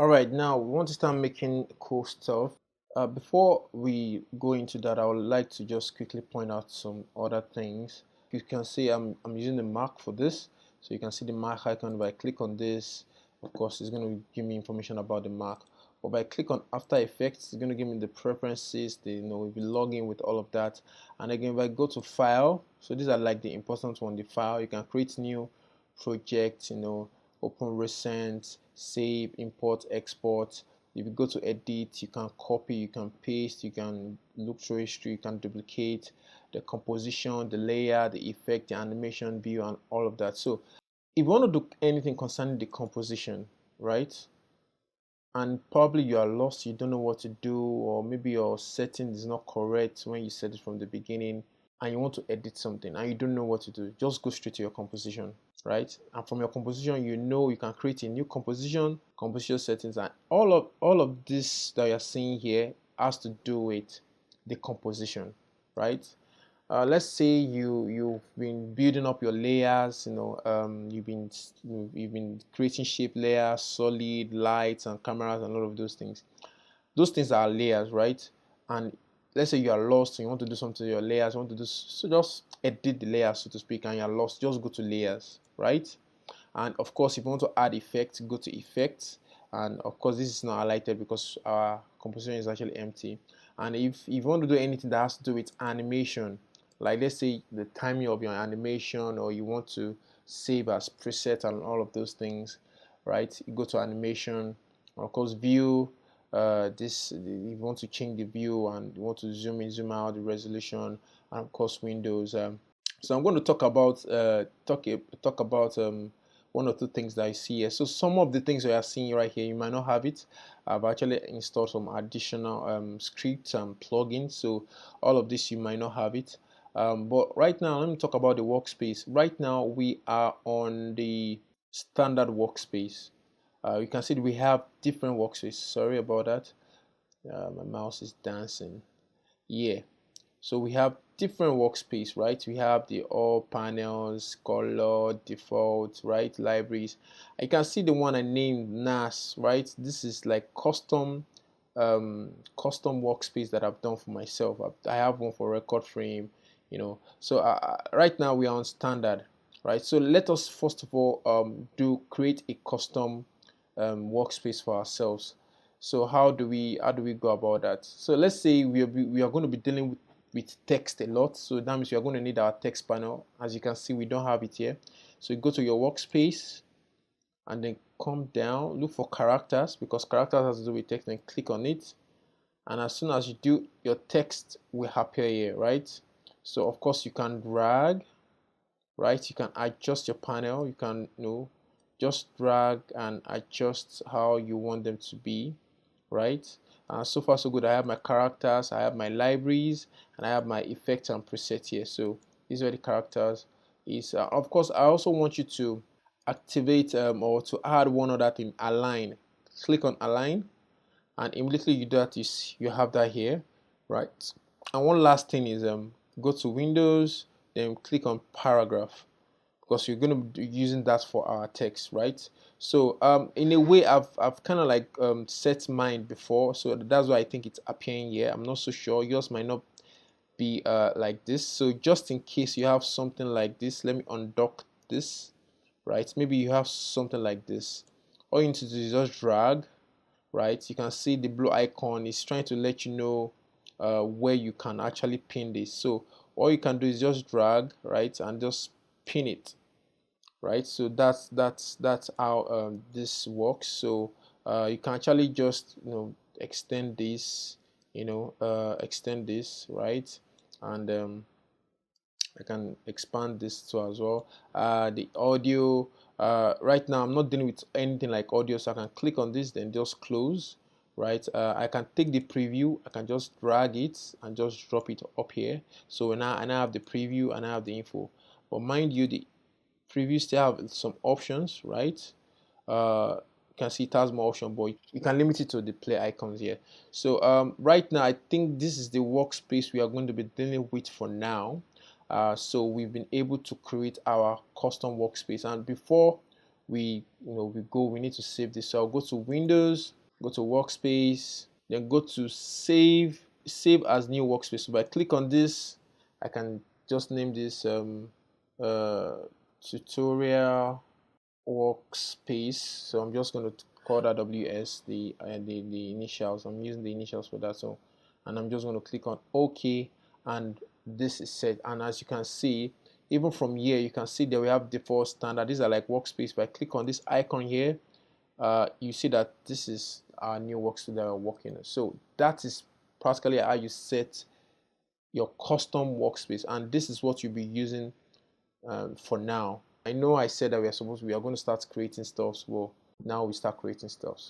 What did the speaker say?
All right, now we want to start making cool stuff. Before we go into that, I would like to just quickly point out some other things. You can see I'm using the Mac for this, so you can see the Mac icon. If I click on this, of course, it's going to give me information about the Mac. But if I click on After Effects, it's going to give me the preferences. We'll be logging with all of that. And again, if I go to File, so these are like the important one. The File, you can create new projects. Open recent, save, import, export. If you go to edit, you can copy, you can paste, you can look through history, you can duplicate the composition, the layer, the effect, the animation view, and all of that. So if you want to do anything concerning the composition, right, and probably you are lost, you don't know what to do, or maybe your setting is not correct when you set it from the beginning, and you want to edit something and you don't know what to do, just go straight to your composition, right? And from your composition, you can create a new composition settings, and all of this that you're seeing here has to do with the composition, right? Let's say you've been building up your layers. You've been creating shape layers, solid, lights, and cameras, and all of those things. Those things are layers, right? And let's say you are lost and you want to do something to your layers, you want to do so, just edit the layers, so to speak, and you're lost, just go to layers, right? And of course, if you want to add effects, go to effects. And of course, this is not highlighted because our composition is actually empty. And if you want to do anything that has to do with animation, like let's say the timing of your animation, or you want to save as preset and all of those things, right? You go to animation, or of course view. This, if you want to change the view and you want to zoom in, zoom out, the resolution, and of course windows. So I'm going to talk about one or two things that I see here. So some of the things that you are seeing right here, you might not have it. I've actually installed some additional scripts and plugins, so all of this you might not have it. But right now, let me talk about the workspace. Right now, we are on the standard workspace. You can see that we have different workspaces. Sorry about that. My mouse is dancing. Yeah. So we have different workspace, right? We have the all panels, color, default, right? Libraries. I can see the one I named NAS, right? This is like custom workspace that I've done for myself. I have one for record frame, So right now we are on standard, right? So let us first of all do create a custom workspace for ourselves. So how do we go about that? So let's say we are going to be dealing with text a lot, so that means you are going to need our text panel. As you can see, we don't have it here. So you go to your workspace and then come down, look for characters, because characters has to do with text, and click on it. And as soon as you do, your text will appear here, right? So of course you can drag, right? You can adjust your panel. You can just drag and adjust how you want them to be, right? So far so good. I have my characters, I have my libraries, and I have my effects and presets here. So these are the characters. Of course, I also want you to activate or to add one other thing, align. Click on align, and immediately you do that, you have that here, right? And one last thing is go to Windows, then click on paragraph, because you're going to be using that for our text, right? So in a way, I've kind of like set mine before, so that's why I think it's appearing here. I'm not so sure, yours might not be like this. So just in case you have something like this, let me undock this, right? Maybe you have something like this. All you need to do is just drag, right? You can see the blue icon is trying to let you know where you can actually pin this. So all you can do is just drag, right, and just pin it, right? So that's how this works. So you can actually just extend this, right? And I can expand this too as well. The audio, right now I'm not dealing with anything like audio, so I can click on this, then just close, right? I can take the preview, I can just drag it and just drop it up here. So now I now have the preview and I have the info. But mind you, the preview still have some options, right? You can see it has more options, but you can limit it to the play icons here. So right now I think this is the workspace we are going to be dealing with for now. So we've been able to create our custom workspace, and before we need to save this. So I'll go to Windows, go to Workspace, then go to save as new workspace. So if I click on this, I can just name this tutorial workspace. So I'm just going to call that WS, the initials. I'm using the initials for that. So, and I'm just going to click on OK, and this is set. And as you can see, even from here, you can see that we have default standard. These are like workspace. If I click on this icon here, you see that this is our new workspace that we're working on. So that is practically how you set your custom workspace, and this is what you'll be using for now. I know I said that we are going to start creating stuff. Well, now we start creating stuff.